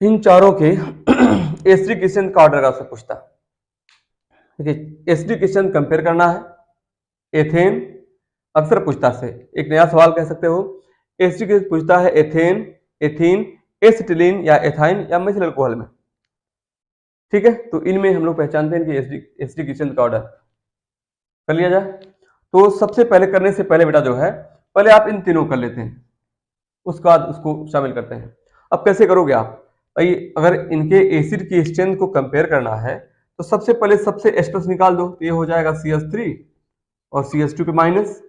इन चारों के acidic question का ऑर्डर आपसे पूछता है। देखिए एसिडिक क्वेश्चन कंपेयर करना है। एथेन अक्सर पूछता है, एक नया सवाल कह सकते हो। एसिडिक क्वेश्चन पूछता है एथेन, एथीन, एसिटिलीन या एथाइन या मिथिल अल्कोहल में। ठीक है, तो इनमें हम लोग पहचानते हैं कि एसिडिक क्वेश्चन का ऑर्डर कर लिया जाए। तो सबसे पहले करने से पहले बेटा जो है, पहले आप इन तीनों कर लेते हैं, उसके बाद उसको शामिल करते हैं। अब कैसे करोगे आप भाई? अगर इनके एसिड की स्ट्रेंथ को कंपेयर करना है तो सबसे पहले सबसे H+ निकाल दो, तो ये हो जाएगा CH3 और CH2 पे माइनस,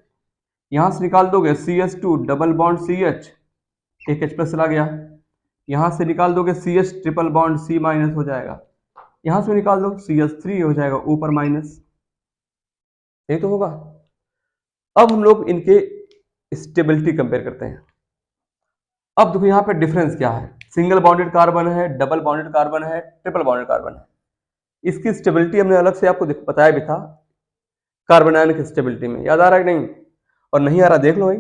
यहां से निकाल दोगे CH2 डबल बॉन्ड CH, एक H+ चला गया, यहां से निकाल दोगे CH triple bond C minus हो जाएगा, यहां से निकाल दो CH3 हो जाएगा ऊपर माइनस, यही तो होगा। अब हम लोग इनके स्टेबिलिटी कंपेयर करते हैं। अब देखो यहाँ पे डिफरेंस क्या है, सिंगल बॉन्डेड कार्बन है, डबल बॉन्डेड कार्बन है, ट्रिपल बॉन्डेड कार्बन है। इसकी स्टेबिलिटी हमने अलग से आपको बताया भी था कार्बन आयन की स्टेबिलिटी में, याद आ रहा है कि नहीं? और नहीं आ रहा देख लो भाई।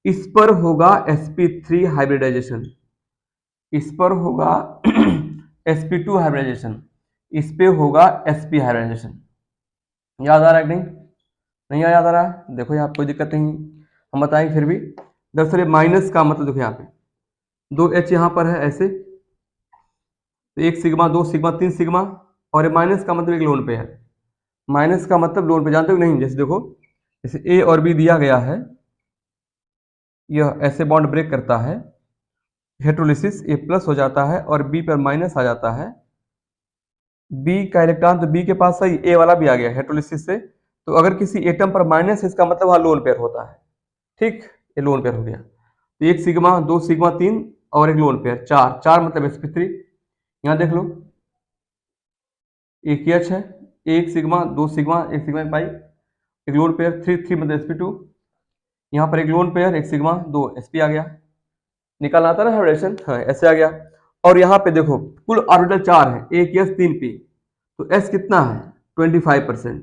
इस पर होगा sp3 हाइब्रिडाइजेशन, इस पर होगा sp2 हाइब्रिडाइजेशन, इस पे होगा sp हाइब्रिडाइजेशन। याद आ रहा है कि नहीं? नहीं याद आ रहा है? देखो यहाँ कोई दिक्कत नहीं, हम बताएंगे फिर भी। दरअसल माइनस का मतलब देखो यहाँ पे 2H यहाँ पर है ऐसे, तो 1 सिग्मा 2 सिग्मा 3 सिग्मा, और ये माइनस का मतलब एक लोन पे है। माइनस का मतलब लोन पे जानते हो नहीं? जैसे देखो, जैसे A और B दिया गया है, यह ऐसे बॉन्ड ब्रेक करता है, हेट्रोलिसिस A+ हो जाता है और B पर माइनस आ जाता है। B का इलेक्ट्रॉन तो B के पास सही, A वाला भी आ गया हेट्रोलिसिस से, तो अगर किसी एटम पर माइनस है इसका मतलब वहां लोन पेयर होता है। ठीक, ये लोन पेयर हो गया। तो 1 सिग्मा 2 सिग्मा 3 और एक लोन पेयर 4, 4 मतलब sp3। यहां देख लो एक H है, 1 सिग्मा 2 सिग्मा 1 सिग्मा पाई, एक लोन पेयर 3 3 मतलब sp2, यहाँ पर एक लोन पेयर 1 सिग्मा 2 sp आ गया, निकालना आता ना हाइब्रिडेशन, हाँ ऐसे आ गया। और यहाँ पे देखो कुल ऑर्बिटल 4 है, 1 S 3 P, तो S कितना है 25%,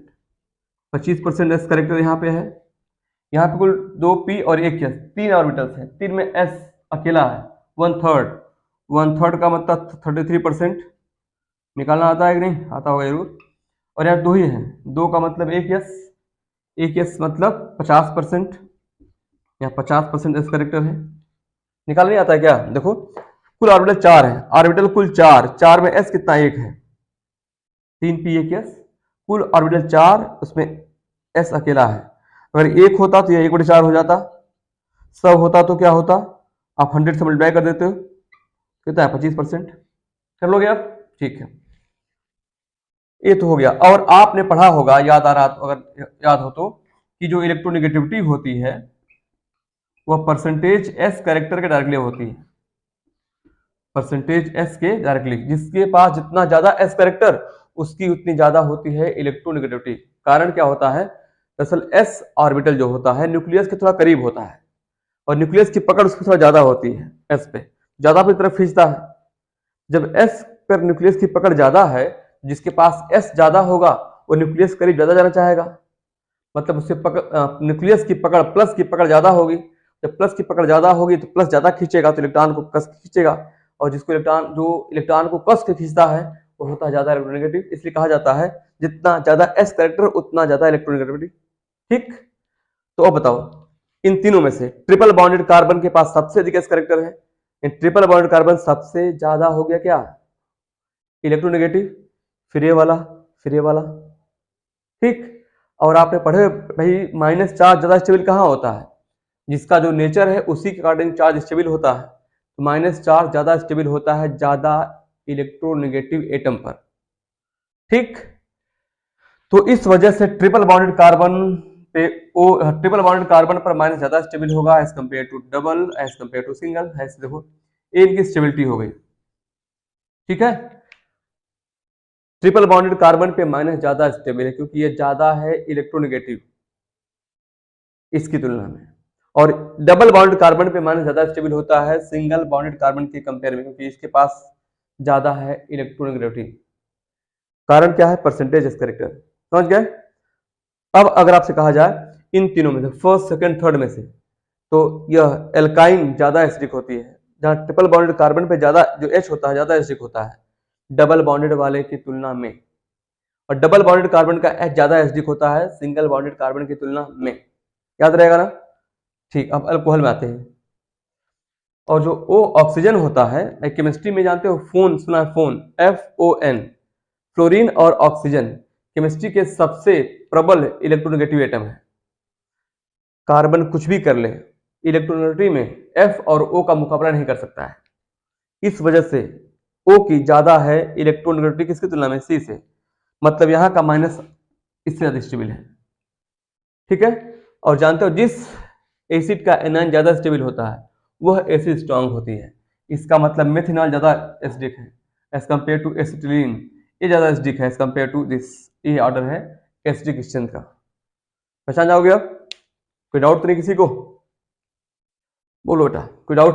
25% S करेक्टर यहाँ पे है। यहाँ पे कुल 2P और 1 S, 3 ऑर्बिटल्स हैं, 3 में S अकेला है 1/3, 1/3 का मतलब 33%। निकालना आता है कि नहीं? आता होगा जरूर। और यहाँ 2 ही है, 2 का मतलब 1S, 1S मतलब 50%, यहाँ 50% S करेक्टर है। निकाल नहीं आता है क्या? देखो कुल ऑर्बिटल 4 है, ऑर्बिटल कुल 4, 4 में S कितना 1 है, 3P 1S, कुल ऑर्बिटल 4, उसमें S अकेला है। अगर 1 होता तो यह 1/4 हो जाता, सब होता तो क्या होता, आप 100 से मल्टीप्लाई कर देते हो, कितना है 25%। कर लोगे आप? ठीक है, ये तो हो गया। और आपने पढ़ा होगा, याद आ रहा तो, अगर याद हो तो, कि जो इलेक्ट्रोनेगेटिविटी होती है वह परसेंटेज S कैरेक्टर के डायरेक्टली होती है, परसेंटेज S के डायरेक्टली, जिसके पास जितना ज्यादा S कैरेक्टर उसकी उतनी ज्यादा होती है इलेक्ट्रोनेगेटिविटी। कारण क्या होता है? दरअसल S ऑर्बिटल जो होता है न्यूक्लियस के थोड़ा करीब होता है, और न्यूक्लियस की पकड़ उसको थोड़ा ज्यादा होती है, S पे ज्यादा अपनी तरफ खींचता है। जब S पर न्यूक्लियस की पकड़ ज्यादा है, जिसके पास S ज्यादा होगा वो न्यूक्लियस करीब ज्यादा जाना चाहेगा, मतलब उससे न्यूक्लियस की पकड़ प्लस की पकड़ ज्यादा होगी। जब प्लस की पकड़ ज्यादा होगी तो प्लस ज्यादा खींचेगा, तो इलेक्ट्रॉन को कस के खींचेगा, और जिसको इलेक्ट्रॉन को कस के खींचता है वो होता है ज्यादा इलेक्ट्रोनेगेटिव। इसलिए कहा जाता है जितना ज्यादा S कैरेक्टर उतना ज्यादा इलेक्ट्रोनेगेटिविटी। ठीक, तो अब बताओ इन तीनों में से ट्रिपल बॉन्डेड कार्बन के पास सबसे अधिक S कैरेक्टर है, इन ट्रिपल बॉन्डेड कार्बन सबसे ज्यादा हो गया क्या इलेक्ट्रोनेगेटिव, फिर ये वाला, फिर ये वाला। ठीक, और आपने पढ़े भाई माइनस चार्ज ज्यादा स्टेबल कहाँ होता है, जिसका जो नेचर है उसी के अकॉर्डिंग चार्ज स्टेबल होता है, तो माइनस चार्ज ज्यादा स्टेबल होता है ज्यादा इलेक्ट्रोनेगेटिव एटम पर। ठीक, तो इस वजह से ट्रिपल बॉन्डेड कार्बन पे ट्रिपल बॉन्डेड कार्बन पर माइनस ज्यादा स्टेबल होगा as compared to double, as compared to single. ऐसे देखो ये इनकी स्टेबिलिटी हो गई। ठीक है, ट्रिपल बॉन्डेड कार्बन पे माइनस ज्यादा स्टेबल है क्योंकि ये ज्यादा है इलेक्ट्रोनेगेटिव इसकी तुलना में, और डबल बॉन्डेड कार्बन पे माइनस ज्यादा स्टेबल होता है सिंगल बॉन्डेड कार्बन के कंपेयर में, क्योंकि इसके पास ज्यादा है इलेक्ट्रोनेगेटिविटी। कारण क्या है? Percentage S character. समझ गए? अब अगर आपसे कहा जाए इन तीनों में से फर्स्ट सेकंड थर्ड में से, तो यह एल्काइन ज्यादा एसिडिक होती है, जहाँ ट्रिपल बॉन्डेड कार्बन पे ज्यादा जो H होता है ज्यादा एसिडिक होता है डबल बॉन्डेड वाले की तुलना में, और डबल बॉन्डेड कार्बन का H ज्यादा एसिडिक होता है सिंगल बॉन्डेड कार्बन की तुलना में। याद रहेगा ना? ठीक, अब अल्कोहल में आते हैं। और जो O ऑक्सीजन होता है, केमिस्ट्री में जानते हो फोन सुना है, फोन FON, फ्लोरीन और ऑक्सीजन केमिस्ट्री के सबसे प्रबल इलेक्ट्रोनेगेटिव एटम है। कार्बन कुछ भी कर ले, इलेक्ट्रोनेगेटिविटी में F और O का मुकाबला नहीं कर सकता है। इस वजह से O की ज्यादा है इलेक्ट्रोनेगेटिविटी किसकी तुलना में? C से। मतलब यहाँ का माइनस इससे ज्यादा स्टेबल है। ठीक है, और जानते हो जिस एसिड का एनायन ज्यादा स्टेबल होता है वह एसिड स्ट्रांग होती है। इसका मतलब मेथिनॉल ज्यादा एसिडिक है एज कम्पेयर टू एसिटिलीन, ये ज्यादा एसिडिक है एज कम्पेयर टू दिस। ये ऑर्डर है एसिडिक स्ट्रेंथ का। पहचान जाओगे अब? कोई डाउट तो नहीं किसी को? बोलो बेटा, कोई डाउट?